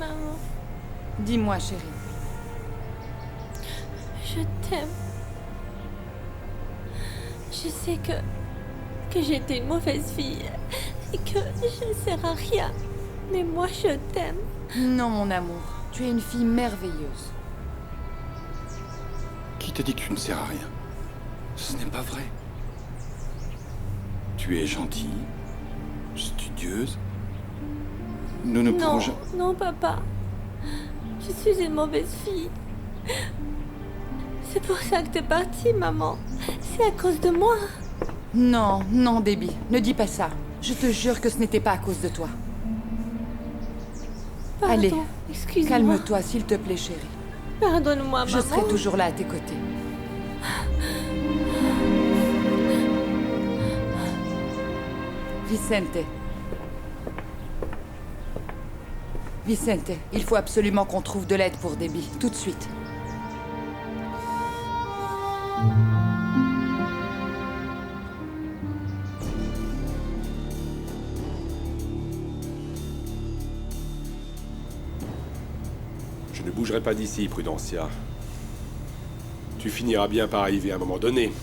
Maman, Dis-moi, chérie. je t'aime. Je sais que j'étais une mauvaise fille et que je ne sers à rien. Mais moi, je t'aime. Non, mon amour. Tu es une fille merveilleuse. Qui t'a dit que tu ne sers à rien? Ce n'est pas vrai. Tu es gentille, studieuse. Nous ne pourrons Non, jamais... non, papa. Je suis une mauvaise fille. C'est pour ça que t'es partie, maman. C'est à cause de moi. Non, non, Debbie. Ne dis pas ça. Je te jure que ce n'était pas à cause de toi. Pardon, Allez, excuse-moi. calme-toi, s'il te plaît, chérie. Pardonne-moi, maman. Je serai toujours là à tes côtés. Vicente. Vicente, il faut absolument qu'on trouve de l'aide pour Debbie, tout de suite. Je ne bougerai pas d'ici, Prudencia. Tu finiras bien par arriver à un moment donné.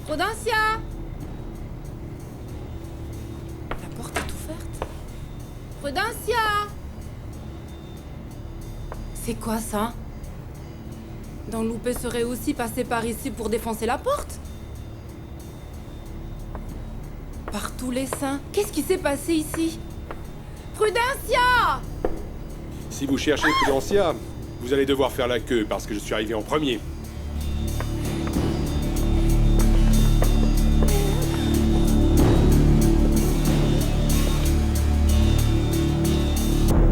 Prudencia! La porte est ouverte. Prudencia! C'est quoi ça? Don Lupe serait aussi passé par ici pour défoncer la porte? Par tous les saints, qu'est-ce qui s'est passé ici? Prudencia! Si vous cherchez Prudencia, vous allez devoir faire la queue parce que je suis arrivé en premier.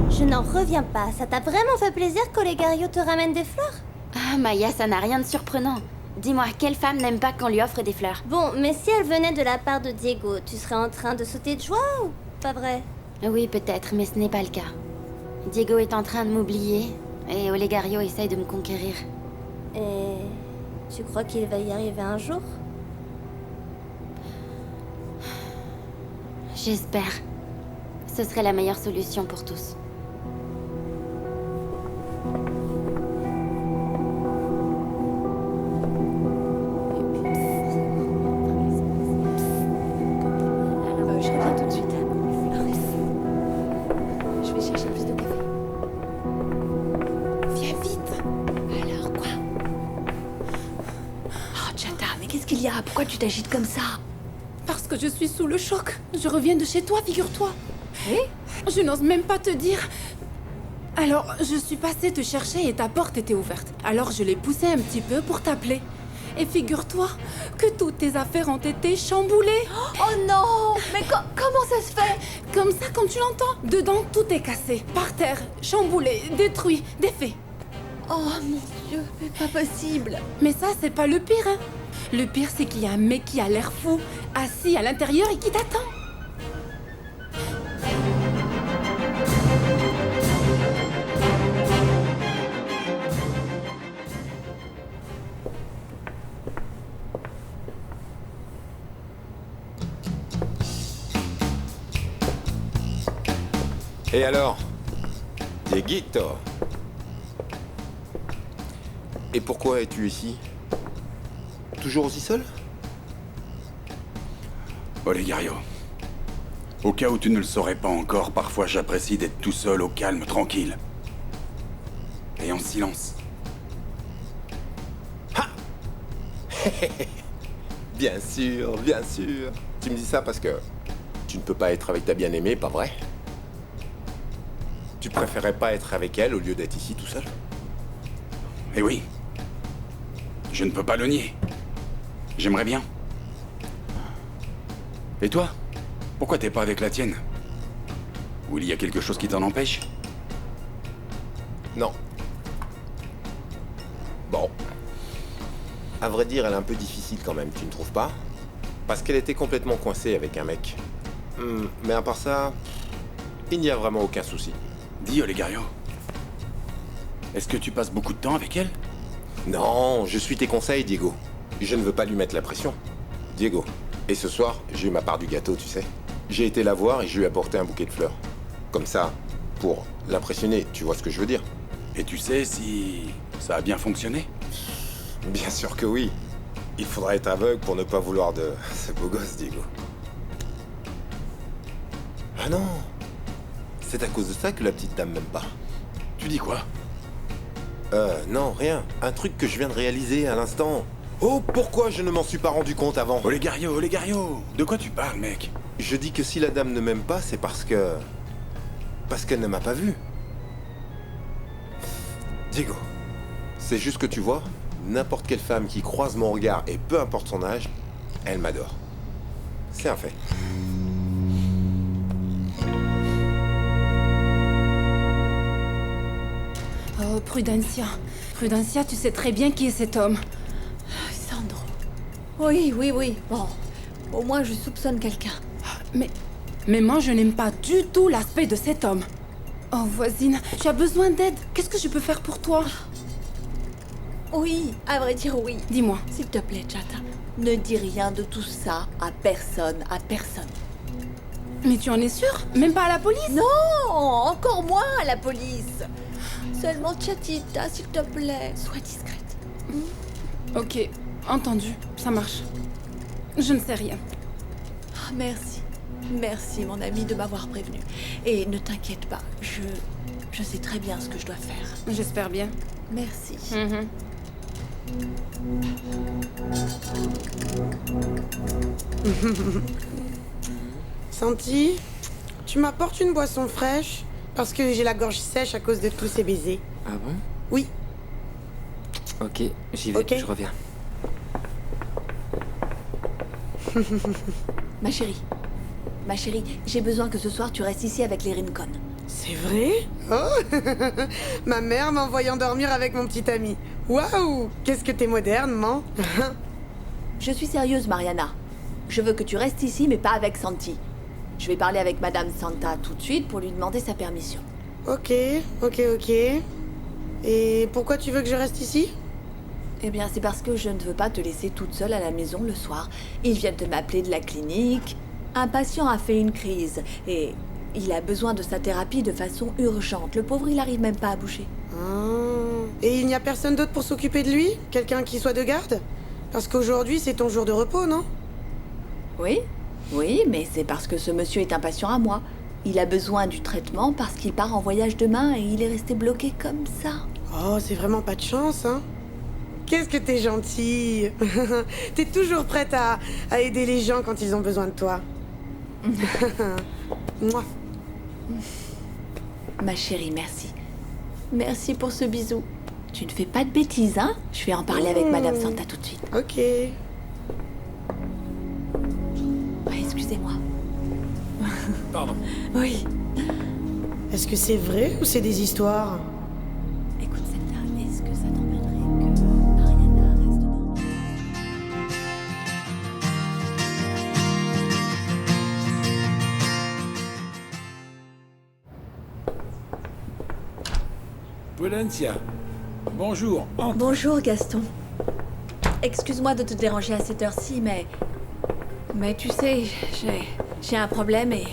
Je n'en reviens pas. Ça t'a vraiment fait plaisir qu'Olegario te ramène des fleurs? Ah, Maya, ça n'a rien de surprenant. Dis-moi, quelle femme n'aime pas qu'on lui offre des fleurs? Bon, mais si elle venait de la part de Diego, tu serais en train de sauter de joie ou pas vrai? Oui, peut-être, mais ce n'est pas le cas. Diego est en train de m'oublier, et Olegario essaye de me conquérir. Et tu crois qu'il va y arriver un jour? J'espère. Ce serait la meilleure solution pour tous. Je reviens tout de suite. Je vais chercher plus de café. Viens vite! Alors quoi? Oh, Chata, mais qu'est-ce qu'il y a? Pourquoi tu t'agites comme ça? Parce que je suis sous le choc. Je reviens de chez toi, figure-toi. Oui? Je n'ose même pas te dire. Alors, je suis passée te chercher et ta porte était ouverte. Alors, je l'ai poussée un petit peu pour t'appeler. Et figure-toi que toutes tes affaires ont été chamboulées. Oh non! Mais comment ça se fait? Comme ça, comme tu l'entends. Dedans, tout est cassé. Par terre, chamboulé, détruit, défait. Oh mon Dieu, mais pas possible! Mais ça, c'est pas le pire, hein. Le pire, c'est qu'il y a un mec qui a l'air fou, assis à l'intérieur et qui t'attend. Et alors? Dieguito. Et pourquoi es-tu ici? Toujours aussi seul? Olegario. Au cas où tu ne le saurais pas encore, parfois j'apprécie d'être tout seul, au calme, tranquille. Et en silence. Bien sûr, bien sûr. Tu me dis ça parce que tu ne peux pas être avec ta bien-aimée, pas vrai? Tu préférais pas être avec elle au lieu d'être ici tout seul? Eh oui. Je ne peux pas le nier. J'aimerais bien. Et toi? Pourquoi t'es pas avec la tienne? Ou il y a quelque chose qui t'en empêche? Non. Bon. À vrai dire, elle est un peu difficile quand même, tu ne trouves pas? Parce qu'elle était complètement coincée avec un mec. Mais à part ça, il n'y a vraiment aucun souci. Dis, Olegario. Est-ce que tu passes beaucoup de temps avec elle? Non, je suis tes conseils, Diego. Je ne veux pas lui mettre la pression. Diego. Et ce soir, j'ai eu ma part du gâteau, tu sais. J'ai été la voir et je lui ai apporté un bouquet de fleurs. Comme ça, pour l'impressionner, tu vois ce que je veux dire? Et tu sais si ça a bien fonctionné? Bien sûr que oui. Il faudra être aveugle pour ne pas vouloir de ce beau gosse, Diego. Ah non! C'est à cause de ça que la petite dame m'aime pas. Tu dis quoi? Non, rien. Un truc que je viens de réaliser à l'instant. Oh, pourquoi je ne m'en suis pas rendu compte avant? Olegario, Olegario! De quoi tu parles, mec? Je dis que si la dame ne m'aime pas, c'est parce que... Parce qu'elle ne m'a pas vu. Diego, c'est juste que tu vois, n'importe quelle femme qui croise mon regard, et peu importe son âge, elle m'adore. C'est un fait. Oh, Prudencia. Prudencia, tu sais très bien qui est cet homme. Sandro. Oui, oui, oui. Bon, au moins je soupçonne quelqu'un. Mais moi, je n'aime pas du tout l'aspect de cet homme. Oh, voisine, tu as besoin d'aide. Qu'est-ce que je peux faire pour toi? Oui, à vrai dire, oui. Dis-moi. S'il te plaît, Chata, ne dis rien de tout ça à personne, à personne. Mais tu en es sûre? Même pas à la police? Non, encore moins à la police. Seulement Chatita, s'il te plaît, sois discrète. Ok, entendu. Ça marche. Je ne sais rien. Ah, merci. Merci, mon ami, de m'avoir prévenu. Et ne t'inquiète pas, je sais très bien ce que je dois faire. J'espère bien. Merci. Santi, tu m'apportes une boisson fraîche? Parce que j'ai la gorge sèche à cause de tous ces baisers. Ah bon? Oui. Ok, j'y vais, Ok. je reviens. Ma chérie, j'ai besoin que ce soir tu restes ici avec les Rincon. C'est vrai? Oh Ma mère m'a envoyé endormir avec mon petit ami. Waouh! Qu'est-ce que t'es moderne, man. Je suis sérieuse, Mariana. Je veux que tu restes ici, mais pas avec Santi. Je vais parler avec Madame Santa tout de suite pour lui demander sa permission. Ok. Et pourquoi tu veux que je reste ici? Eh bien, c'est parce que je ne veux pas te laisser toute seule à la maison le soir. Ils viennent de m'appeler de la clinique. Un patient a fait une crise et il a besoin de sa thérapie de façon urgente. Le pauvre, il n'arrive même pas à bouger. Et il n'y a personne d'autre pour s'occuper de lui? Quelqu'un qui soit de garde? Parce qu'aujourd'hui, c'est ton jour de repos, non? Oui, mais c'est parce que ce monsieur est un patient à moi. Il a besoin du traitement parce qu'il part en voyage demain et il est resté bloqué comme ça. Oh, c'est vraiment pas de chance, hein? Qu'est-ce que t'es gentille. T'es toujours prête à aider les gens quand ils ont besoin de toi. Mouah. Ma chérie, merci. Merci pour ce bisou. Tu ne fais pas de bêtises, hein? Je vais en parler avec Madame Santa tout de suite. Ok. Excusez-moi. Pardon. Oui. Est-ce que c'est vrai ou c'est des histoires? Écoute, Santa, est-ce que ça t'embêterait que Mariana reste dormir? Prudencia. Bonjour. Entre. Bonjour, Gaston. Excuse-moi de te déranger à cette heure-ci, mais tu sais, j'ai un problème et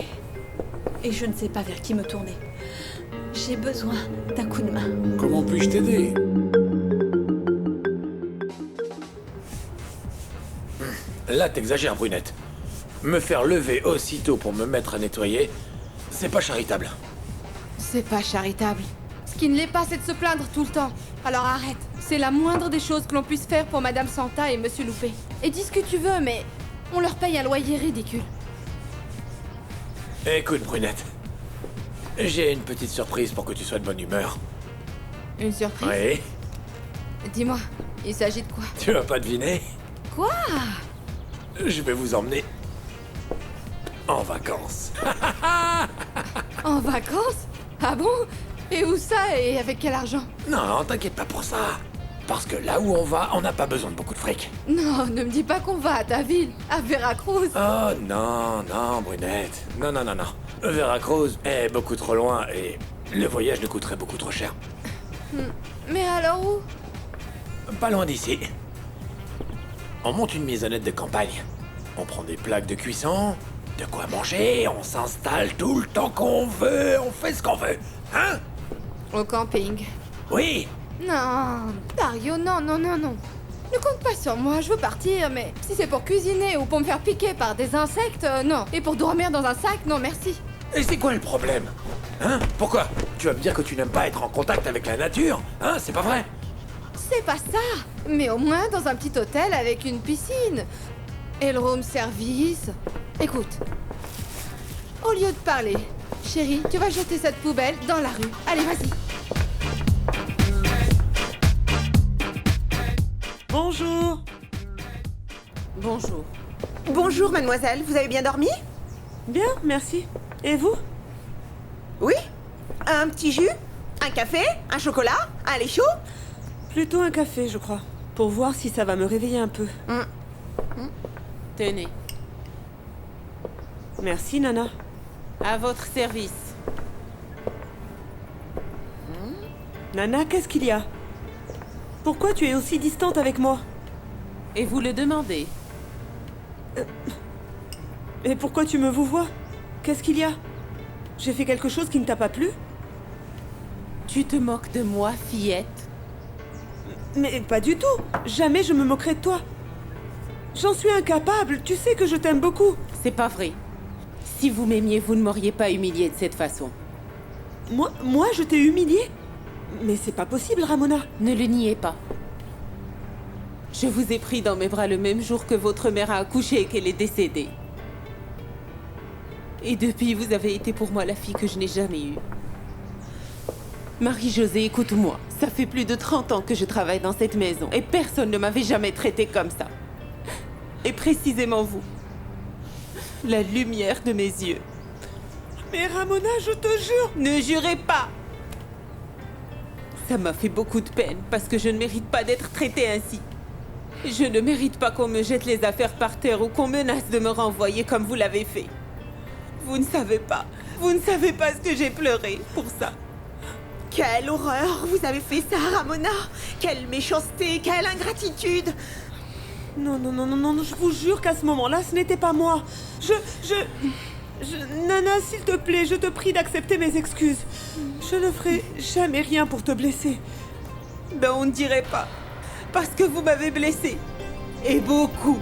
je ne sais pas vers qui me tourner. J'ai besoin d'un coup de main. Comment puis-je t'aider? Là, t'exagères, Brunette. Me faire lever aussitôt pour me mettre à nettoyer, c'est pas charitable. C'est pas charitable. Ce qui ne l'est pas, c'est de se plaindre tout le temps. Alors arrête. C'est la moindre des choses que l'on puisse faire pour Madame Santa et Monsieur Loupé. Et dis ce que tu veux, mais on leur paye un loyer ridicule. Écoute, Brunette. J'ai une petite surprise pour que tu sois de bonne humeur. Une surprise? Oui? Dis-moi, il s'agit de quoi? Tu vas pas deviner? Quoi? Je vais vous emmener en vacances. En vacances? Ah bon? Et où ça et avec quel argent? Non, t'inquiète pas pour ça. Parce que là où on va, on n'a pas besoin de beaucoup de fric. Non, ne me dis pas qu'on va à ta ville, à Veracruz. Oh non, Brunette. Non. Veracruz est beaucoup trop loin et le voyage nous coûterait beaucoup trop cher. Mais alors où? Pas loin d'ici. On monte une maisonnette de campagne. On prend des plaques de cuisson, de quoi manger, on s'installe tout le temps qu'on veut, on fait ce qu'on veut. Hein? Au camping. Oui. Non, Dario, non. Ne compte pas sur moi, je veux partir, mais si c'est pour cuisiner ou pour me faire piquer par des insectes, non. Et pour dormir dans un sac, non merci. Et c'est quoi le problème? Hein? Pourquoi? Tu vas me dire que tu n'aimes pas être en contact avec la nature? Hein? C'est pas vrai? C'est pas ça, mais au moins dans un petit hôtel avec une piscine. Et le room service. Écoute, au lieu de parler, chérie, tu vas jeter cette poubelle dans la rue. Allez, vas-y. Bonjour. Bonjour. Bonjour, mademoiselle. Vous avez bien dormi? Bien, merci. Et vous? Oui. Un petit jus? Un café? Un chocolat? Un lait chaud? Plutôt un café, je crois. Pour voir si ça va me réveiller un peu. Tenez, Merci, Nana. à votre service. Nana, qu'est-ce qu'il y a? Pourquoi tu es aussi distante avec moi? Et vous le demandez. Et pourquoi tu me vouvoies? Qu'est-ce qu'il y a? J'ai fait quelque chose qui ne t'a pas plu? Tu te moques de moi, fillette? Mais pas du tout. Jamais je me moquerai de toi. J'en suis incapable. Tu sais que je t'aime beaucoup. C'est pas vrai. Si vous m'aimiez, vous ne m'auriez pas humiliée de cette façon. Moi, je t'ai humiliée? Mais c'est pas possible, Ramona. Ne le niez pas. Je vous ai pris dans mes bras le même jour que votre mère a accouché et qu'elle est décédée. Et depuis, vous avez été pour moi la fille que je n'ai jamais eue. Marie-Josée, écoute-moi. Ça fait plus de 30 ans que je travaille dans cette maison et personne ne m'avait jamais traitée comme ça. Et précisément vous. La lumière de mes yeux. Mais Ramona, je te jure. Ne jurez pas! Ça m'a fait beaucoup de peine parce que je ne mérite pas d'être traitée ainsi. Je ne mérite pas qu'on me jette les affaires par terre ou qu'on menace de me renvoyer comme vous l'avez fait. Vous ne savez pas. Vous ne savez pas ce que j'ai pleuré pour ça. Quelle horreur. Vous avez fait ça, Ramona. Quelle méchanceté, quelle ingratitude. Non, je vous jure qu'à ce moment-là, ce n'était pas moi. Nana, s'il te plaît, je te prie d'accepter mes excuses. Je ne ferai jamais rien pour te blesser. Ben, on ne dirait pas. Parce que vous m'avez blessée. Et beaucoup.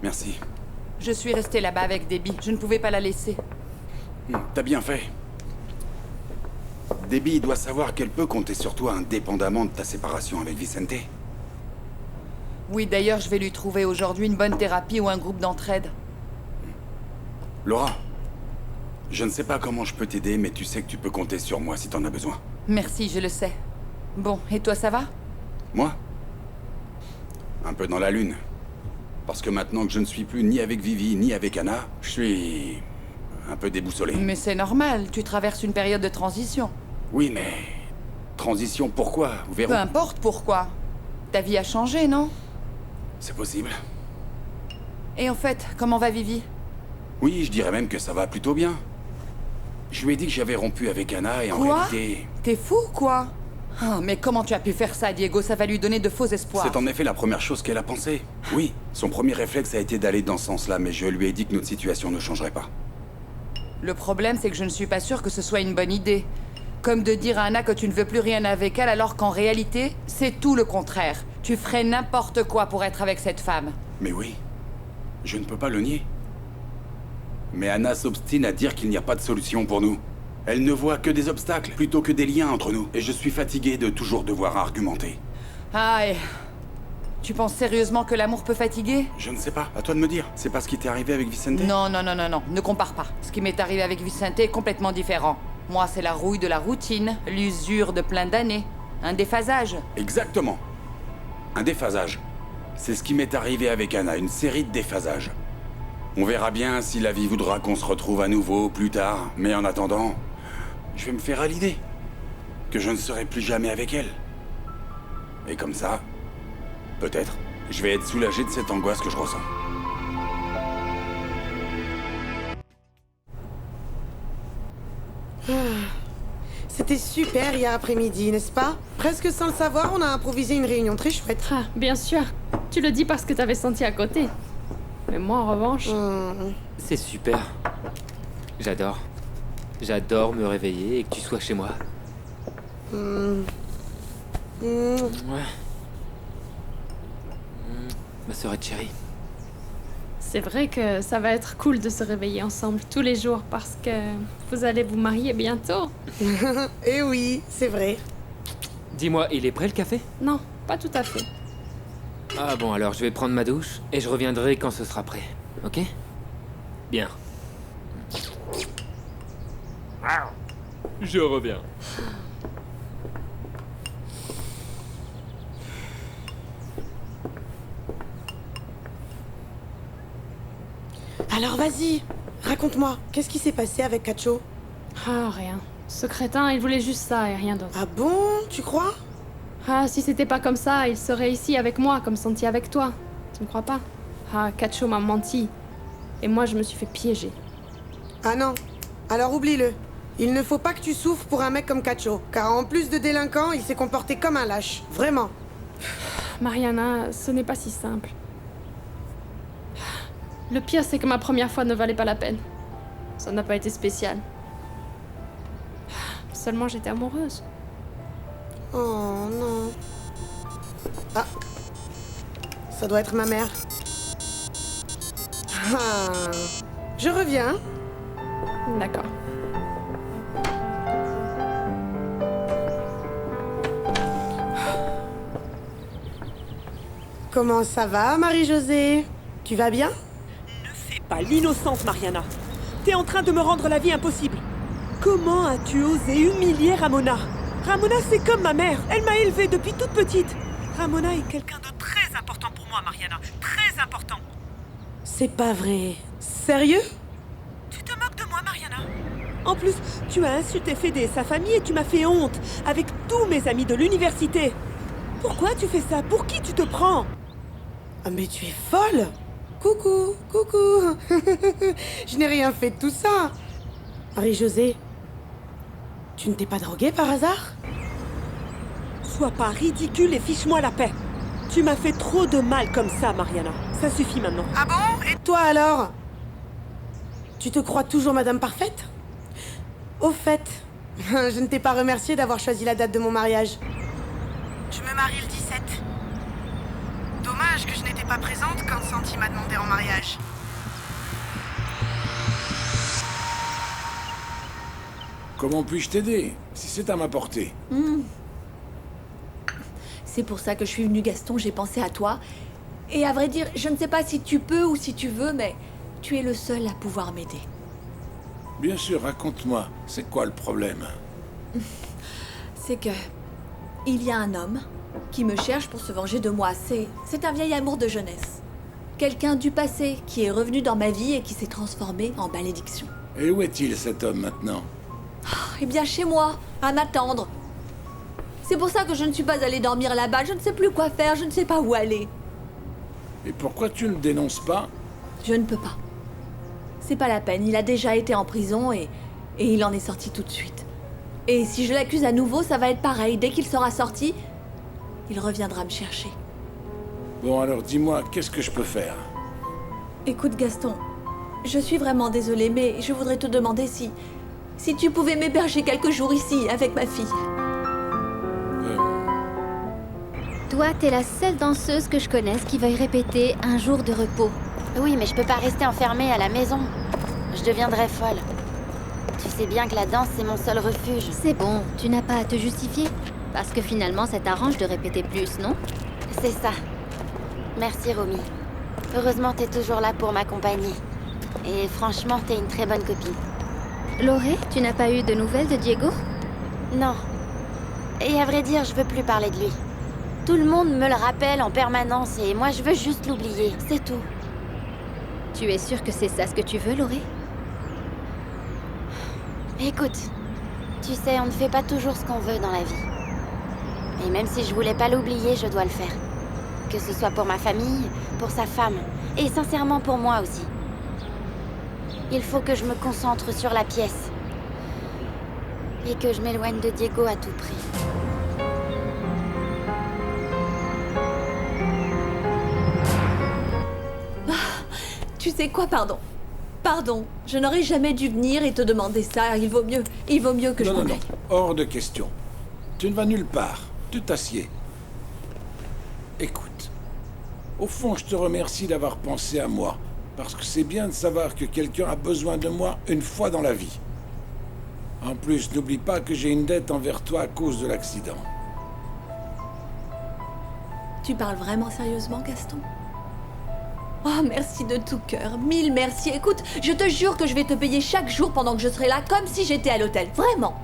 Merci. Je suis restée là-bas avec Debbie. Je ne pouvais pas la laisser. T'as bien fait. Debbie doit savoir qu'elle peut compter sur toi indépendamment de ta séparation avec Vicente. Oui, d'ailleurs, je vais lui trouver aujourd'hui une bonne thérapie ou un groupe d'entraide. Laura, je ne sais pas comment je peux t'aider, mais tu sais que tu peux compter sur moi si t'en as besoin. Merci, je le sais. Bon, et toi, ça va? Moi? Un peu dans la lune. Parce que maintenant que je ne suis plus ni avec Vivi, ni avec Anna, je suis un peu déboussolé. Mais c'est normal, tu traverses une période de transition. Oui, mais... Transition, pourquoi? Vous verrez. Peu importe pourquoi. Ta vie a changé, non? C'est possible. Et en fait, comment va Vivi? Oui, je dirais même que ça va plutôt bien. Je lui ai dit que j'avais rompu avec Anna et en Quoi? réalité... T'es fou, quoi? Ah, mais comment tu as pu faire ça, Diego? Ça va lui donner de faux espoirs. C'est en effet la première chose qu'elle a pensé. Oui, son premier réflexe a été d'aller dans ce sens-là, mais je lui ai dit que notre situation ne changerait pas. Le problème, c'est que je ne suis pas sûre que ce soit une bonne idée. Comme de dire à Anna que tu ne veux plus rien avec elle, alors qu'en réalité, c'est tout le contraire. Tu ferais n'importe quoi pour être avec cette femme. Mais oui, je ne peux pas le nier. Mais Anna s'obstine à dire qu'il n'y a pas de solution pour nous. Elle ne voit que des obstacles plutôt que des liens entre nous. Et je suis fatigué de toujours devoir argumenter. Ah, et... Tu penses sérieusement que l'amour peut fatiguer? Je ne sais pas, à toi de me dire. C'est pas ce qui t'est arrivé avec Vicente? Non, ne compare pas. Ce qui m'est arrivé avec Vicente est complètement différent. Moi, c'est la rouille de la routine, l'usure de plein d'années, un déphasage. Exactement. Un déphasage. C'est ce qui m'est arrivé avec Anna, une série de déphasages. On verra bien si la vie voudra qu'on se retrouve à nouveau plus tard, mais en attendant, je vais me faire à l'idée que je ne serai plus jamais avec elle. Et comme ça, peut-être, je vais être soulagé de cette angoisse que je ressens. C'était super hier après-midi, n'est-ce pas? Presque sans le savoir, on a improvisé une réunion très chouette. Ah, bien sûr. Tu le dis parce que t'avais senti à côté. Mais moi, en revanche... C'est super. J'adore. J'adore me réveiller et que tu sois chez moi. Ouais. Ma sœur est chérie. C'est vrai que ça va être cool de se réveiller ensemble tous les jours parce que vous allez vous marier bientôt. Eh oui, c'est vrai. Dis-moi, il est prêt le café? Non, pas tout à fait. Ah bon, alors je vais prendre ma douche et je reviendrai quand ce sera prêt. Ok? Bien. Je reviens. Alors vas-y, raconte-moi, qu'est-ce qui s'est passé avec Cacho? Ah, rien. Ce crétin, il voulait juste ça et rien d'autre. Ah bon? Tu crois? Ah, si c'était pas comme ça, il serait ici avec moi, comme Santi avec toi. Tu ne crois pas? Ah, Cacho m'a menti. Et moi, je me suis fait piéger. Ah non, alors oublie-le. Il ne faut pas que tu souffres pour un mec comme Cacho, car en plus de délinquant, il s'est comporté comme un lâche. Vraiment. Mariana, ce n'est pas si simple. Le pire, c'est que ma première fois ne valait pas la peine. Ça n'a pas été spécial. Seulement, j'étais amoureuse. Oh non. Ah. Ça doit être ma mère. Ah. Je reviens. D'accord. Comment ça va, Marie-Josée? Tu vas bien? Ne fais pas l'innocente, Mariana. T'es en train de me rendre la vie impossible. Comment as-tu osé humilier Ramona? Ramona, c'est comme ma mère. Elle m'a élevée depuis toute petite. Ramona est quelqu'un de très important pour moi, Mariana. Très important. C'est pas vrai. Sérieux? Tu te moques de moi, Mariana? En plus, tu as insulté Fédé et sa famille et tu m'as fait honte avec tous mes amis de l'université. Pourquoi tu fais ça? Pour qui tu te prends? Ah mais tu es folle! Coucou, coucou! Je n'ai rien fait de tout ça! Marie-Josée, tu ne t'es pas droguée par hasard? Sois pas ridicule et fiche-moi la paix. Tu m'as fait trop de mal comme ça, Mariana. Ça suffit maintenant. Ah bon? Et toi alors? Tu te crois toujours Madame Parfaite? Au fait, je ne t'ai pas remercié d'avoir choisi la date de mon mariage. Je me marie le 17. Dommage que je n'étais pas présente quand Santi m'a demandé en mariage. Comment puis-je t'aider, si c'est à ma portée? C'est pour ça que je suis venue, Gaston, j'ai pensé à toi. Et à vrai dire, je ne sais pas si tu peux ou si tu veux, mais tu es le seul à pouvoir m'aider. Bien sûr, raconte-moi, c'est quoi le problème? C'est que... il y a un homme qui me cherche pour se venger de moi. C'est un vieil amour de jeunesse. Quelqu'un du passé qui est revenu dans ma vie et qui s'est transformé en malédiction. Et où est-il, cet homme, maintenant? Eh bien, chez moi, à m'attendre. C'est pour ça que je ne suis pas allée dormir là-bas. Je ne sais plus quoi faire, je ne sais pas où aller. Et pourquoi tu ne dénonces pas? Je ne peux pas. C'est pas la peine, il a déjà été en prison et il en est sorti tout de suite. Et si je l'accuse à nouveau, ça va être pareil. Dès qu'il sera sorti, il reviendra me chercher. Bon, alors dis-moi, qu'est-ce que je peux faire? Écoute, Gaston, je suis vraiment désolée, mais je voudrais te demander si tu pouvais m'héberger quelques jours ici, avec ma fille. Toi, t'es la seule danseuse que je connaisse qui veuille répéter un jour de repos. Oui, mais je peux pas rester enfermée à la maison. Je deviendrais folle. Tu sais bien que la danse, c'est mon seul refuge. C'est bon, tu n'as pas à te justifier. Parce que finalement, ça t'arrange de répéter plus, non? C'est ça. Merci, Romy. Heureusement, t'es toujours là pour m'accompagner. Et franchement, t'es une très bonne copine. Lauré, tu n'as pas eu de nouvelles de Diego? Non. Et à vrai dire, je veux plus parler de lui. Tout le monde me le rappelle en permanence et moi, je veux juste l'oublier. C'est tout. Tu es sûre que c'est ça ce que tu veux, Lauré? Écoute, tu sais, on ne fait pas toujours ce qu'on veut dans la vie. Et même si je voulais pas l'oublier, je dois le faire. Que ce soit pour ma famille, pour sa femme, et sincèrement pour moi aussi. Il faut que je me concentre sur la pièce. Et que je m'éloigne de Diego à tout prix. Tu sais quoi, pardon. Pardon, je n'aurais jamais dû venir et te demander ça. Il vaut mieux que je m'en aille. Hors de question. Tu ne vas nulle part. Tu t'assieds. Écoute, au fond, je te remercie d'avoir pensé à moi, parce que c'est bien de savoir que quelqu'un a besoin de moi une fois dans la vie. En plus, n'oublie pas que j'ai une dette envers toi à cause de l'accident. Tu parles vraiment sérieusement, Gaston? Oh, merci de tout cœur. 1000 merci. Écoute, je te jure que je vais te payer chaque jour pendant que je serai là, comme si j'étais à l'hôtel. Vraiment.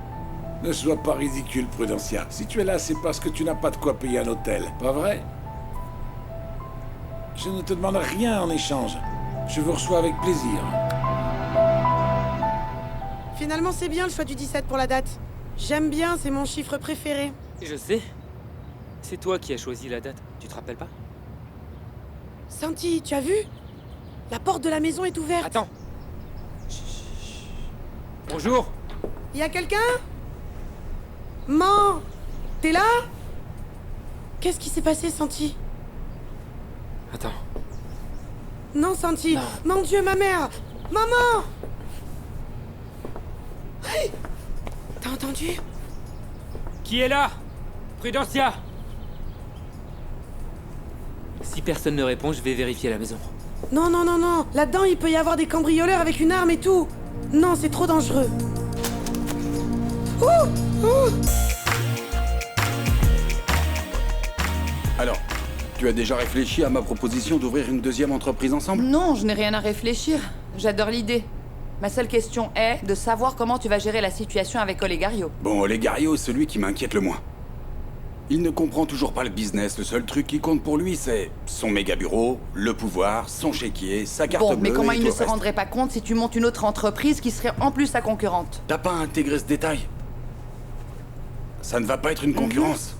Ne sois pas ridicule, Prudencia. Si tu es là, c'est parce que tu n'as pas de quoi payer un hôtel. Pas vrai? Je ne te demande rien en échange. Je vous reçois avec plaisir. Finalement, c'est bien le choix du 17 pour la date. J'aime bien, c'est mon chiffre préféré. Je sais. C'est toi qui as choisi la date, tu te rappelles pas? Santi, tu as vu? La porte de la maison est ouverte. Attends. Bonjour. Y a quelqu'un? Man, t'es là? Qu'est-ce qui s'est passé, Santi? Attends. Non, Santi. Mon Dieu, ma mère. Maman! Hey, t'as entendu? Qui est là? Prudencia! Si personne ne répond, je vais vérifier la maison. Non, non, non, non. Là-dedans, il peut y avoir des cambrioleurs avec une arme et tout. Non, c'est trop dangereux. Ouh! Ouh! Alors, tu as déjà réfléchi à ma proposition d'ouvrir une deuxième entreprise ensemble? Non, je n'ai rien à réfléchir. J'adore l'idée. Ma seule question est de savoir comment tu vas gérer la situation avec Olegario. Bon, Olegario est celui qui m'inquiète le moins. Il ne comprend toujours pas le business. Le seul truc qui compte pour lui, c'est son méga bureau, le pouvoir, son chéquier, sa carte bleue. Bon, mais comment et il tout ne le se reste. rendrait pas compte si tu montes une autre entreprise qui serait en plus sa concurrente? T'as pas intégré ce détail? Ça ne va pas être une concurrence.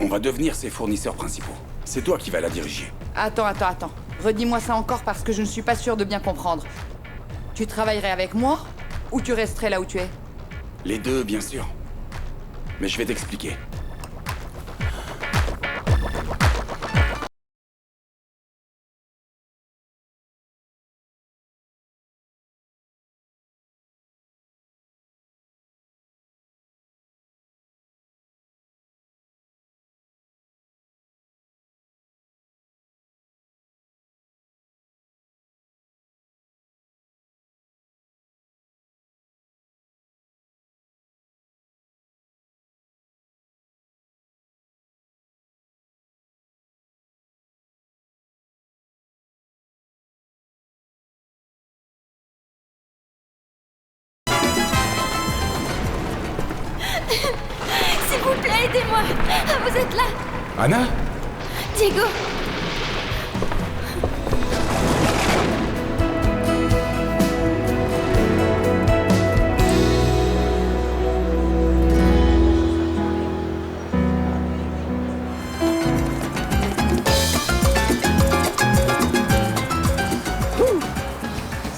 On va devenir ses fournisseurs principaux. C'est toi qui vas la diriger. Attends. Redis-moi ça encore parce que je ne suis pas sûre de bien comprendre. Tu travaillerais avec moi ou tu resterais là où tu es? Les deux, bien sûr. Mais je vais t'expliquer. S'il vous plaît, aidez-moi. Vous êtes là? Anna? Diego.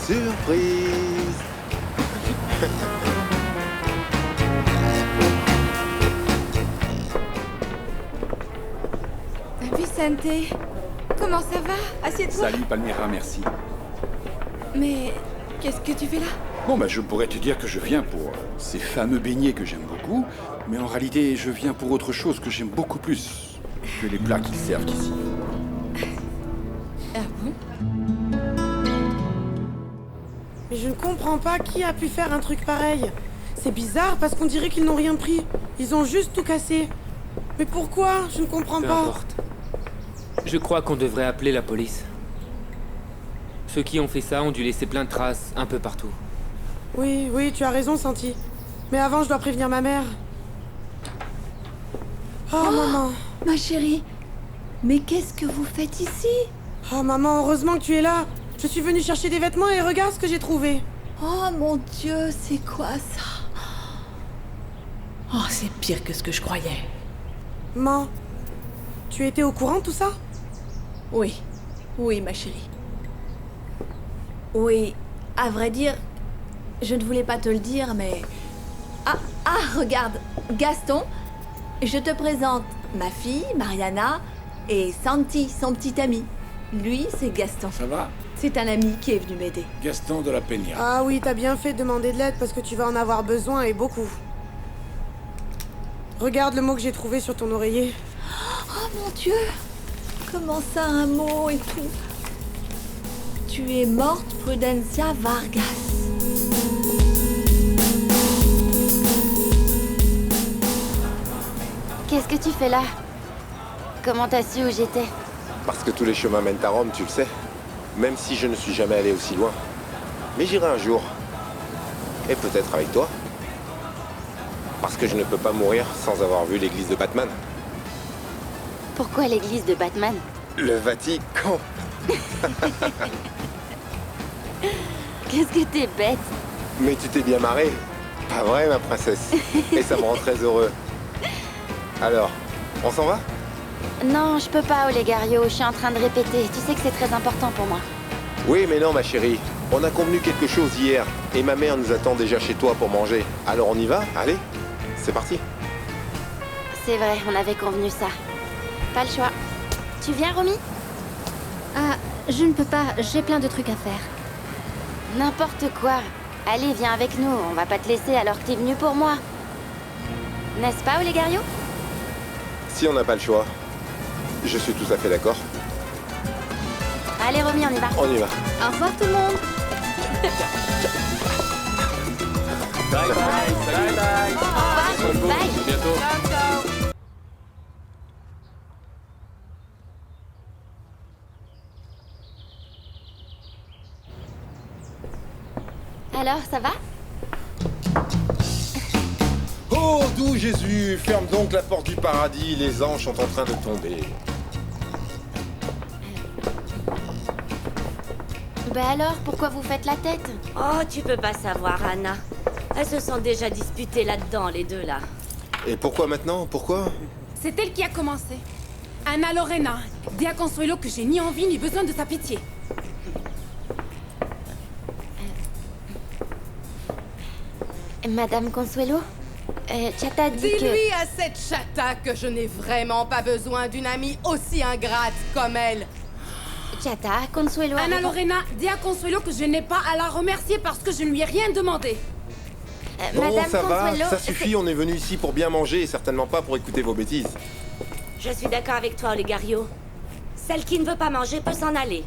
Surprise! Vicente, comment ça va? Assieds-toi. Salut Palmyra, merci. Mais qu'est-ce que tu fais là? Bon, bah je pourrais te dire que je viens pour ces fameux beignets que j'aime beaucoup, mais en réalité, je viens pour autre chose que j'aime beaucoup plus que les plats qu'ils servent ici. Ah bon? Mais je ne comprends pas qui a pu faire un truc pareil. C'est bizarre parce qu'on dirait qu'ils n'ont rien pris. Ils ont juste tout cassé. Mais pourquoi? Je ne comprends Peu pas. importe. Je crois qu'on devrait appeler la police. Ceux qui ont fait ça ont dû laisser plein de traces un peu partout. Oui, tu as raison, Santi. Mais avant, je dois prévenir ma mère. Oh, maman. Ma chérie, mais qu'est-ce que vous faites ici? Oh, maman, heureusement que tu es là. Je suis venue chercher des vêtements et regarde ce que j'ai trouvé. Oh mon Dieu, c'est quoi ça? Oh, c'est pire que ce que je croyais. Maman, tu étais au courant de tout ça? Oui, ma chérie. Oui, à vrai dire, je ne voulais pas te le dire, mais... regarde, Gaston, je te présente ma fille, Mariana, et Santi, son petit ami. Lui, c'est Gaston. Ça va? C'est un ami qui est venu m'aider. Gaston de la Peña. Ah oui, t'as bien fait de demander de l'aide parce que tu vas en avoir besoin et beaucoup. Regarde le mot que j'ai trouvé sur ton oreiller. Oh mon Dieu! Comment ça, un mot et tout? Tu es morte, Prudencia Vargas. Qu'est-ce que tu fais là? Comment t'as su où j'étais? Parce que tous les chemins mènent à Rome, tu le sais. Même si je ne suis jamais allé aussi loin. Mais j'irai un jour. Et peut-être avec toi. Parce que je ne peux pas mourir sans avoir vu l'église de Batman. Pourquoi l'église de Batman? Le Vatican. Qu'est-ce que t'es bête? Mais tu t'es bien marrée. Pas vrai, ma princesse? Et ça me rend très heureux. Alors, on s'en va? Non, je peux pas, Olegario. Je suis en train de répéter. Tu sais que c'est très important pour moi. Oui, mais non, ma chérie. On a convenu quelque chose hier. Et ma mère nous attend déjà chez toi pour manger. Alors on y va? Allez, c'est parti. C'est vrai, on avait convenu ça. Pas le choix. Tu viens, Romy? Ah, je ne peux pas, j'ai plein de trucs à faire. N'importe quoi. Allez, viens avec nous. On va pas te laisser alors que t'es venu pour moi. N'est-ce pas, Olegario? Si on n'a pas le choix, je suis tout à fait d'accord. Allez, Romy, on y va. On y va. Au revoir tout le monde. Bye bye. Salut. Bye. Au revoir. Bye. À bientôt. Alors, ça va? Oh, doux Jésus, ferme donc la porte du paradis, les anges sont en train de tomber. Bah alors, pourquoi vous faites la tête? Oh, tu peux pas savoir, Anna. Elles se sont déjà disputées là-dedans, les deux, là. Et pourquoi maintenant? Pourquoi? C'est elle qui a commencé. Anna Lorena, dis à Consuelo que j'ai ni envie ni besoin de sa pitié. Madame Consuelo? Chata dit que... Dis-lui à cette chata que je n'ai vraiment pas besoin d'une amie aussi ingrate comme elle. Chata, Consuelo... Anna Lorena, dis à Consuelo que je n'ai pas à la remercier parce que je ne lui ai rien demandé. Bon, Madame ça Consuelo, va, ça suffit, on est venu ici pour bien manger et certainement pas pour écouter vos bêtises. Je suis d'accord avec toi, Olegario. Celle qui ne veut pas manger peut s'en aller.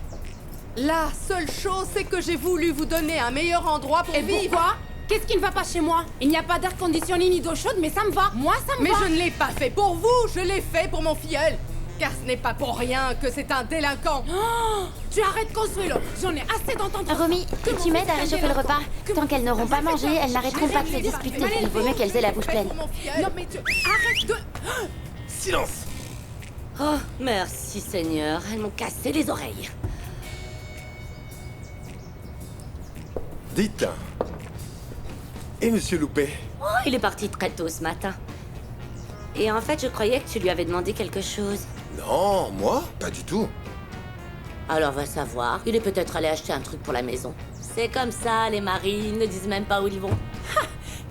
La seule chose, c'est que j'ai voulu vous donner un meilleur endroit pour vivre. Pourquoi? Qu'est-ce qui ne va pas chez moi? Il n'y a pas d'air conditionné ni d'eau chaude, mais ça me va. Moi, ça me va. Mais je ne l'ai pas fait pour vous, je l'ai fait pour mon filleul. Car ce n'est pas pour rien que c'est un délinquant. Oh, tu arrêtes, Consuelo. J'en ai assez d'entendre. Romy, tu m'aides à réchauffer le repas. Tant qu'elles n'auront pas mangé, elles n'arrêteront pas de se disputer. Il vaut mieux qu'elles aient la bouche pleine. Non, mais tu... Arrête de... Silence! Oh, merci Seigneur, elles m'ont cassé les oreilles. Dites. Et Monsieur Loupé? Oh, il est parti très tôt ce matin. Et en fait, je croyais que tu lui avais demandé quelque chose. Non, moi? Pas du tout. Alors va savoir, il est peut-être allé acheter un truc pour la maison. C'est comme ça, les maris, ils ne disent même pas où ils vont.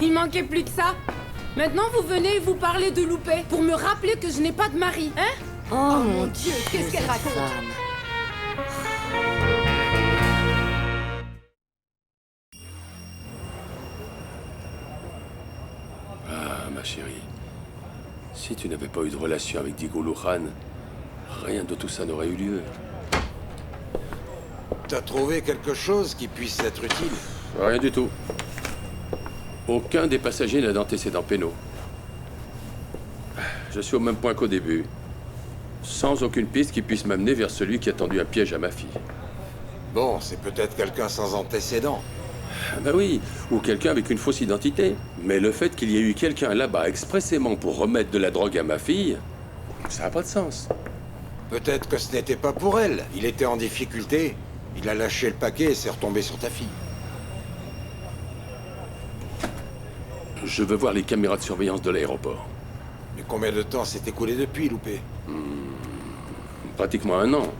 Il manquait plus que ça. Maintenant, vous venez et vous parlez de Loupé pour me rappeler que je n'ai pas de mari, hein? Oh mon Dieu, qu'est-ce qu'elle raconte? Ah, ma chérie. Si tu n'avais pas eu de relation avec Diego Luján, rien de tout ça n'aurait eu lieu. T'as trouvé quelque chose qui puisse être utile? Rien du tout. Aucun des passagers n'a d'antécédents pénaux. Je suis au même point qu'au début. Sans aucune piste qui puisse m'amener vers celui qui a tendu un piège à ma fille. Bon, c'est peut-être quelqu'un sans antécédent. Ben oui, ou quelqu'un avec une fausse identité. Mais le fait qu'il y ait eu quelqu'un là-bas expressément pour remettre de la drogue à ma fille, ça n'a pas de sens. Peut-être que ce n'était pas pour elle. Il était en difficulté. Il a lâché le paquet et s'est retombé sur ta fille. Je veux voir les caméras de surveillance de l'aéroport. Mais combien de temps s'est écoulé depuis, Loupé? Pratiquement 1 an.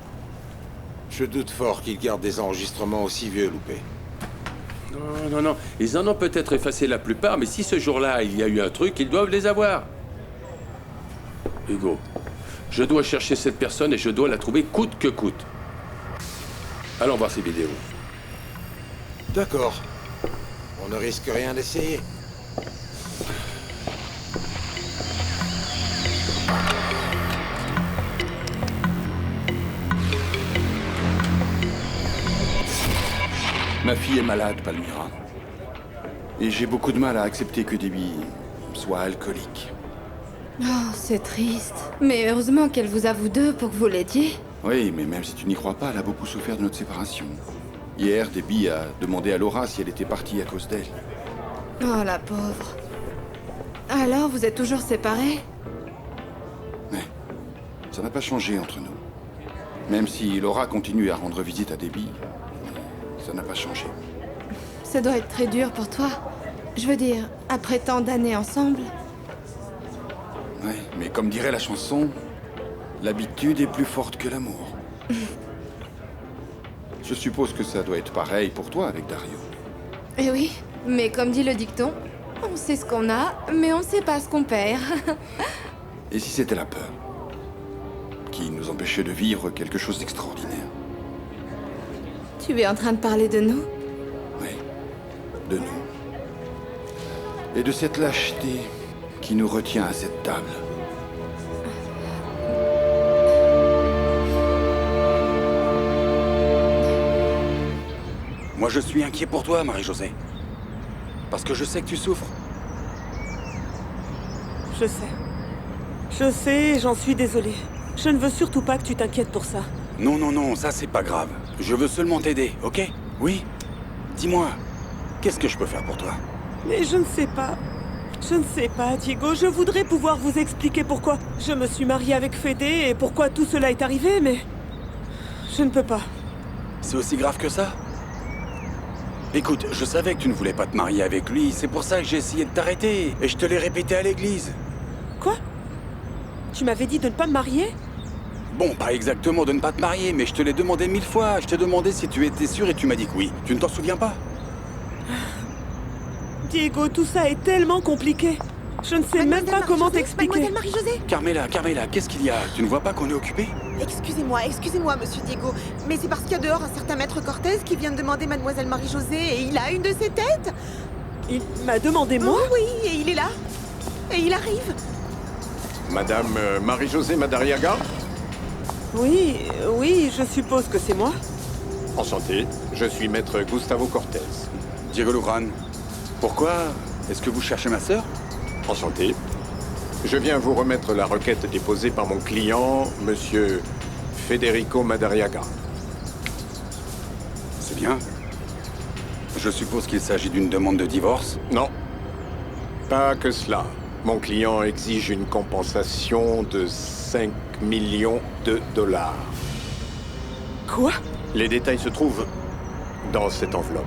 Je doute fort qu'il garde des enregistrements aussi vieux, Loupé. Non. Ils en ont peut-être effacé la plupart, mais si ce jour-là, il y a eu un truc, ils doivent les avoir. Hugo, je dois chercher cette personne et je dois la trouver coûte que coûte. Allons voir ces vidéos. D'accord. On ne risque rien d'essayer. Ma fille est malade, Palmyra. Et j'ai beaucoup de mal à accepter que Debbie soit alcoolique. Oh, c'est triste. Mais heureusement qu'elle vous a vous deux pour que vous l'aidiez. Oui, mais même si tu n'y crois pas, elle a beaucoup souffert de notre séparation. Hier, Debbie a demandé à Laura si elle était partie à cause d'elle. Oh, la pauvre. Alors, vous êtes toujours séparés? Mais ça n'a pas changé entre nous. Même si Laura continue à rendre visite à Debbie, ça n'a pas changé. Ça doit être très dur pour toi. Je veux dire, après tant d'années ensemble. Ouais, mais comme dirait la chanson, l'habitude est plus forte que l'amour. Je suppose que ça doit être pareil pour toi avec Dario. Eh oui, mais comme dit le dicton, on sait ce qu'on a, mais on ne sait pas ce qu'on perd. Et si c'était la peur qui nous empêchait de vivre quelque chose d'extraordinaire? Tu es en train de parler de nous? Oui, de nous. Et de cette lâcheté qui nous retient à cette table. Moi, je suis inquiet pour toi, Marie-Josée. Parce que je sais que tu souffres. Je sais. Je sais, j'en suis désolée. Je ne veux surtout pas que tu t'inquiètes pour ça. Non, ça c'est pas grave. Je veux seulement t'aider, ok? Oui? Dis-moi, qu'est-ce que je peux faire pour toi? Mais je ne sais pas. Je ne sais pas, Diego. Je voudrais pouvoir vous expliquer pourquoi je me suis mariée avec Fédé et pourquoi tout cela est arrivé, mais... je ne peux pas. C'est aussi grave que ça? Écoute, je savais que tu ne voulais pas te marier avec lui, c'est pour ça que j'ai essayé de t'arrêter. Et je te l'ai répété à l'église. Quoi? Tu m'avais dit de ne pas me marier? Bon, pas exactement de ne pas te marier, mais je te l'ai demandé 1000 fois. Je t'ai demandé si tu étais sûr et tu m'as dit que oui. Tu ne t'en souviens pas? Diego, tout ça est tellement compliqué. Je ne sais même pas comment t'expliquer. Mademoiselle Marie-Josée? Carmela, qu'est-ce qu'il y a? Tu ne vois pas qu'on est occupé? Excusez-moi, monsieur Diego. Mais c'est parce qu'il y a dehors un certain maître Cortez qui vient de demander Mademoiselle Marie-Josée et il a une de ses têtes. Il m'a demandé moi? Oui, et il est là. Et il arrive. Madame Marie-Josée Madariaga? Oui, je suppose que c'est moi. Enchanté, je suis maître Gustavo Cortez. Diego Luján. Pourquoi est-ce que vous cherchez ma sœur? Enchanté. Je viens vous remettre la requête déposée par mon client, monsieur Federico Madariaga. C'est bien. Je suppose qu'il s'agit d'une demande de divorce? Non. Pas que cela. Mon client exige une compensation de 5 millions de dollars. Quoi? Les détails se trouvent dans cette enveloppe.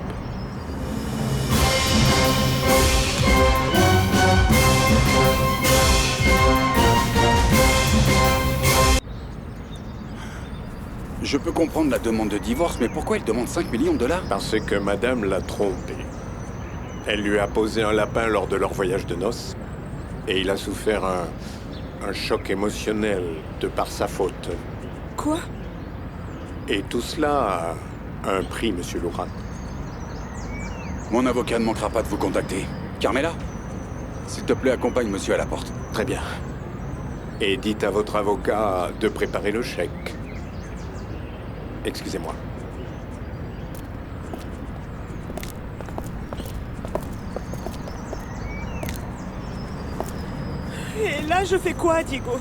Je peux comprendre la demande de divorce, mais pourquoi il demande 5 millions de dollars? Parce que madame l'a trompé. Elle lui a posé un lapin lors de leur voyage de noces. Et il a souffert un choc émotionnel de par sa faute. Quoi? Et tout cela a un prix, monsieur Luján. Mon avocat ne manquera pas de vous contacter. Carmela, s'il te plaît, accompagne monsieur à la porte. Très bien. Et dites à votre avocat de préparer le chèque. Excusez-moi. Et là, je fais quoi, Diego?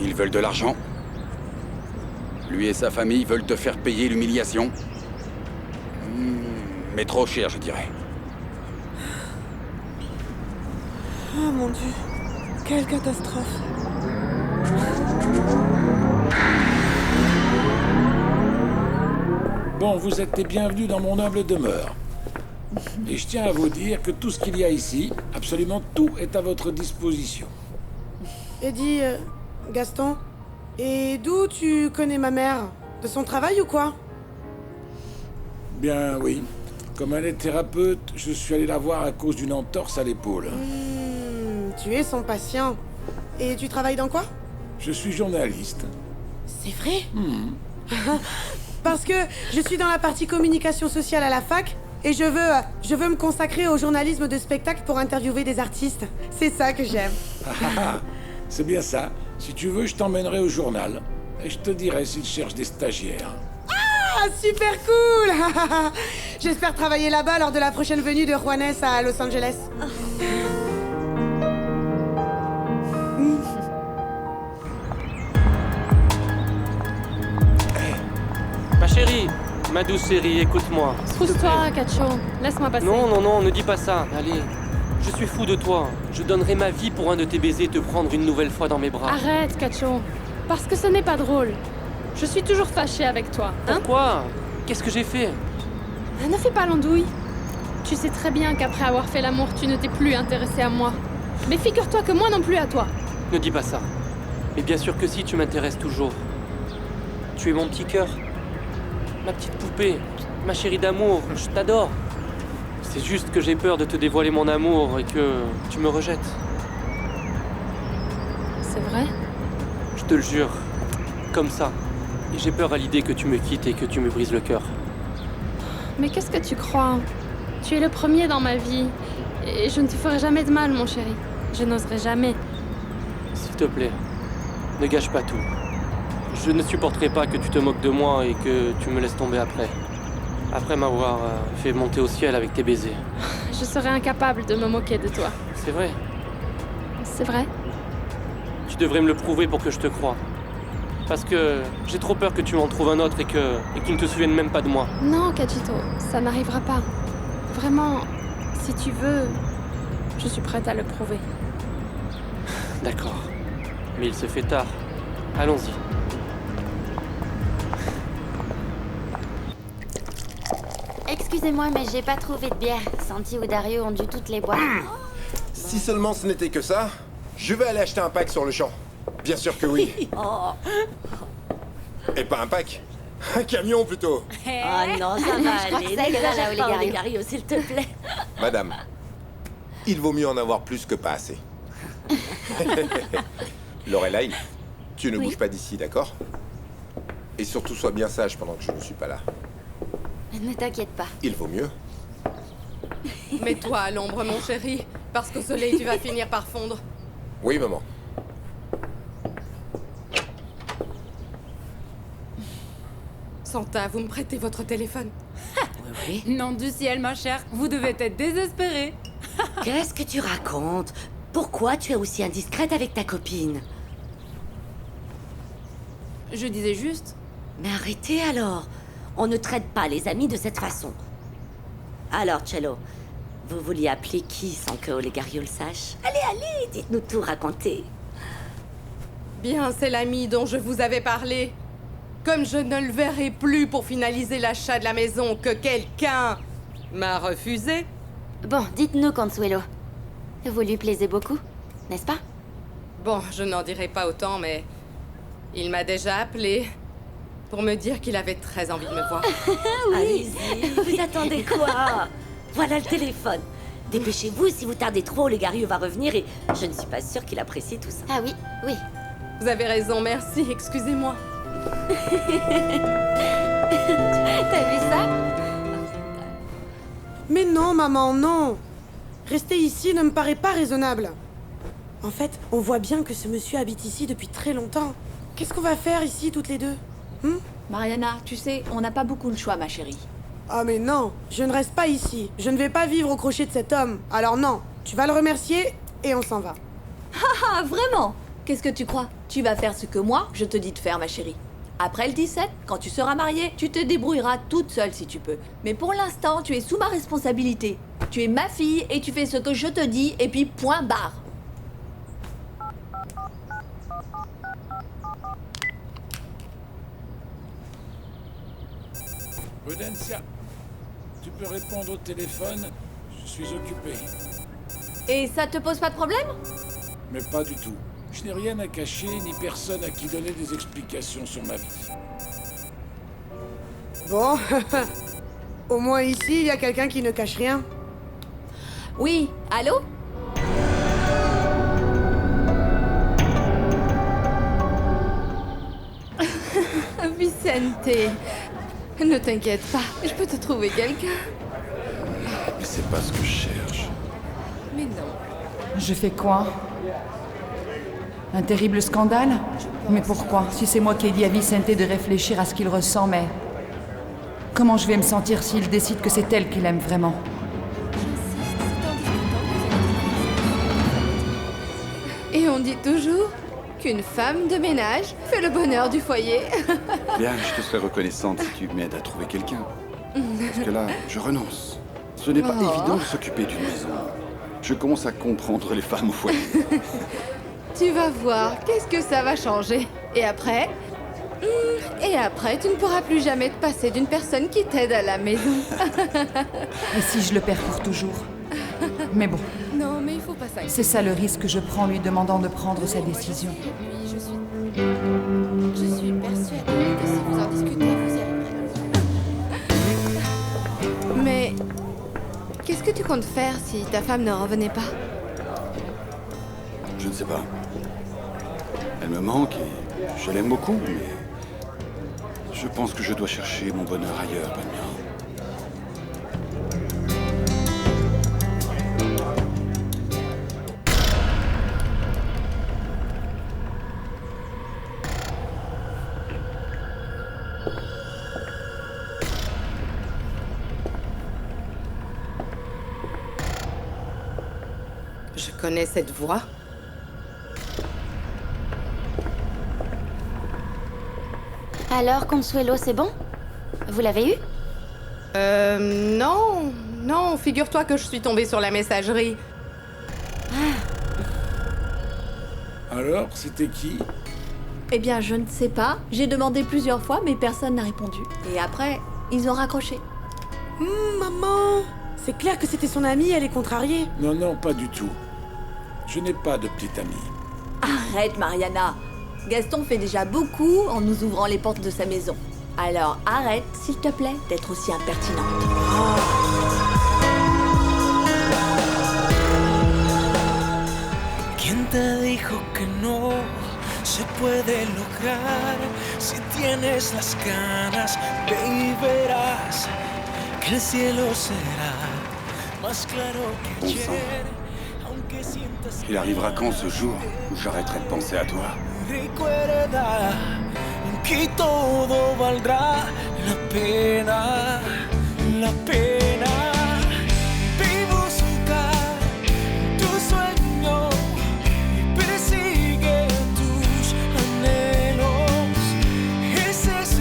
Ils veulent de l'argent. Lui et sa famille veulent te faire payer l'humiliation. Mais trop cher, je dirais. Oh mon Dieu, quelle catastrophe. Bon, vous êtes les bienvenus dans mon humble demeure. Et je tiens à vous dire que tout ce qu'il y a ici, absolument tout, est à votre disposition. Eddie, Gaston, et d'où tu connais ma mère? De son travail ou quoi? Bien, oui. Comme elle est thérapeute, je suis allé la voir à cause d'une entorse à l'épaule. Tu es son patient. Et tu travailles dans quoi? Je suis journaliste. C'est vrai? Parce que je suis dans la partie communication sociale à la fac et je veux me consacrer au journalisme de spectacle pour interviewer des artistes. C'est ça que j'aime. C'est bien ça. Si tu veux, je t'emmènerai au journal et je te dirai s'ils cherchent des stagiaires. Ah, super cool. J'espère travailler là-bas lors de la prochaine venue de Juanes à Los Angeles. Ma chérie, ma douce chérie, écoute-moi. Pousse-toi, Cacho. Laisse-moi passer. Non, non, non, ne dis pas ça. Allez, je suis fou de toi. Je donnerai ma vie pour un de tes baisers te prendre une nouvelle fois dans mes bras. Arrête, Cacho. Parce que ce n'est pas drôle. Je suis toujours fâchée avec toi. Hein? Pourquoi? Qu'est-ce que j'ai fait? Ne fais pas l'andouille. Tu sais très bien qu'après avoir fait l'amour, tu ne t'es plus intéressé à moi. Mais figure-toi que moi non plus à toi. Ne dis pas ça. Mais bien sûr que si, tu m'intéresses toujours. Tu es mon petit cœur. Ma petite poupée. Ma chérie d'amour. Je t'adore. C'est juste que j'ai peur de te dévoiler mon amour et que tu me rejettes. C'est vrai? Je te le jure. Comme ça. Et j'ai peur à l'idée que tu me quittes et que tu me brises le cœur. Mais qu'est-ce que tu crois? Tu es le premier dans ma vie. Et je ne te ferai jamais de mal, mon chéri. Je n'oserai jamais. S'il te plaît, ne gâche pas tout. Je ne supporterai pas que tu te moques de moi et que tu me laisses tomber après. Après m'avoir fait monter au ciel avec tes baisers. Je serais incapable de me moquer de toi. C'est vrai. C'est vrai? Tu devrais me le prouver pour que je te croie. Parce que j'ai trop peur que tu en trouves un autre et que tu ne te souviennes même pas de moi. Non, Cachito, ça n'arrivera pas. Vraiment, si tu veux, je suis prête à le prouver. D'accord. Mais il se fait tard. Allons-y. Excusez-moi, mais j'ai pas trouvé de bière. Santi ou Dario ont dû toutes les boire. Si seulement ce n'était que ça, je vais aller acheter un pack sur le champ. Bien sûr que oui. Et pas un pack. Un camion plutôt. Oh non, ça va aller. N'exagère pas, Olegario, s'il te plaît. Madame, il vaut mieux en avoir plus que pas assez. Lorelai, tu ne bouges pas d'ici, d'accord? Et surtout, sois bien sage pendant que je ne suis pas là. Ne t'inquiète pas. Il vaut mieux. Mets-toi à l'ombre, mon chéri, parce qu'au soleil, tu vas finir par fondre. Oui, maman. Santa, vous me prêtez votre téléphone? Oui. Nom du ciel, ma chère, vous devez être désespérée. Qu'est-ce que tu racontes? Pourquoi tu es aussi indiscrète avec ta copine? Je disais juste... Mais arrêtez alors. On ne traite pas les amis de cette façon. Alors, Cello, vous vouliez appeler qui sans que Olegario le sache? Allez, allez, dites-nous tout, racontez. Bien, c'est l'ami dont je vous avais parlé. Comme je ne le verrai plus pour finaliser l'achat de la maison que quelqu'un m'a refusé. Bon, dites-nous, Consuelo. Vous lui plaisez beaucoup, n'est-ce pas? Bon, je n'en dirai pas autant, mais... il m'a déjà appelé pour me dire qu'il avait très envie de me voir. Oui. Allez-y, vous attendez quoi? Voilà le téléphone. Dépêchez-vous, si vous tardez trop, Olegario va revenir et je ne suis pas sûre qu'il apprécie tout ça. Ah oui, oui. Vous avez raison, merci, excusez-moi. T'as vu ça? Mais non, maman, non. Rester ici ne me paraît pas raisonnable. En fait, on voit bien que ce monsieur habite ici depuis très longtemps. Qu'est-ce qu'on va faire ici, toutes les deux? Mariana, tu sais, on n'a pas beaucoup de choix, ma chérie. Ah mais non, je ne reste pas ici. Je ne vais pas vivre au crochet de cet homme. Alors non, tu vas le remercier et on s'en va. Ah, vraiment? Qu'est-ce que tu crois? Tu vas faire ce que moi, je te dis de faire, ma chérie. Après le 17, quand tu seras mariée, tu te débrouilleras toute seule si tu peux. Mais pour l'instant, tu es sous ma responsabilité. Tu es ma fille et tu fais ce que je te dis et puis point barre. Prudencia, tu peux répondre au téléphone? Je suis occupé. Et ça te pose pas de problème? Mais pas du tout. Je n'ai rien à cacher, ni personne à qui donner des explications sur ma vie. Bon, Au moins ici, il y a quelqu'un qui ne cache rien. Oui, allô? Vicente, ne t'inquiète pas, je peux te trouver quelqu'un. Mais c'est pas ce que je cherche. Mais non. Je fais quoi? Un terrible scandale? Mais pourquoi? Si c'est moi qui ai dit à Vicente de réfléchir à ce qu'il ressent, mais... Comment je vais me sentir s'il décide que c'est elle qu'il aime vraiment? Et on dit toujours qu'une femme de ménage fait le bonheur du foyer. Bien, je te serais reconnaissante si tu m'aides à trouver quelqu'un. Parce que là, je renonce. Ce n'est pas évident de s'occuper d'une maison. Je commence à comprendre les femmes au foyer. Tu vas voir, qu'est-ce que ça va changer. Et après, tu ne pourras plus jamais te passer d'une personne qui t'aide à la maison. Et si je le perds pour toujours? Mais bon. Non, mais il faut pas s'inquiéter. C'est ça le risque que je prends lui demandant de prendre sa décision. Je suis persuadée que si vous en discutez, vous y arriverez. Mais qu'est-ce que tu comptes faire si ta femme ne revenait pas? Je ne sais pas. Elle me manque et je l'aime beaucoup, mais... Je pense que je dois chercher mon bonheur ailleurs, Palmyra. Je connais cette voix. Alors, Consuelo, c'est bon? Vous l'avez eu? Non. Non, figure-toi que je suis tombée sur la messagerie. Alors, c'était qui? Eh bien, je ne sais pas. J'ai demandé plusieurs fois, mais personne n'a répondu. Et après, ils ont raccroché. Maman! C'est clair que c'était son amie, elle est contrariée. Non, non, pas du tout. Je n'ai pas de petite amie. Arrête, Mariana. Gaston fait déjà beaucoup en nous ouvrant les portes de sa maison. Alors arrête, s'il te plaît, d'être aussi impertinente. ¿Quién te dijo que no se puede lograr? Si tienes las ganas, ve y verás que el cielo será más claro que ayer. Aunque sientas Il arrivera quand ce jour où j'arrêterai de penser à toi? recuerda que todo valdrá la pena, la pena. Ve buscar tu sueño y persigue tus anhelos. Ese es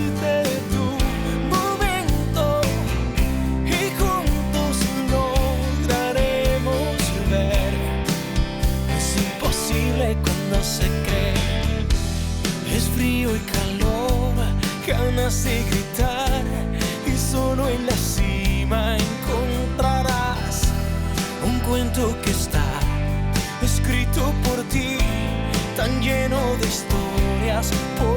tu momento y juntos lograremos ver. Es imposible cuando se cree. Es frío y calor, ganas de gritar, y solo en la cima encontrarás un cuento que está escrito por ti, tan lleno de historias por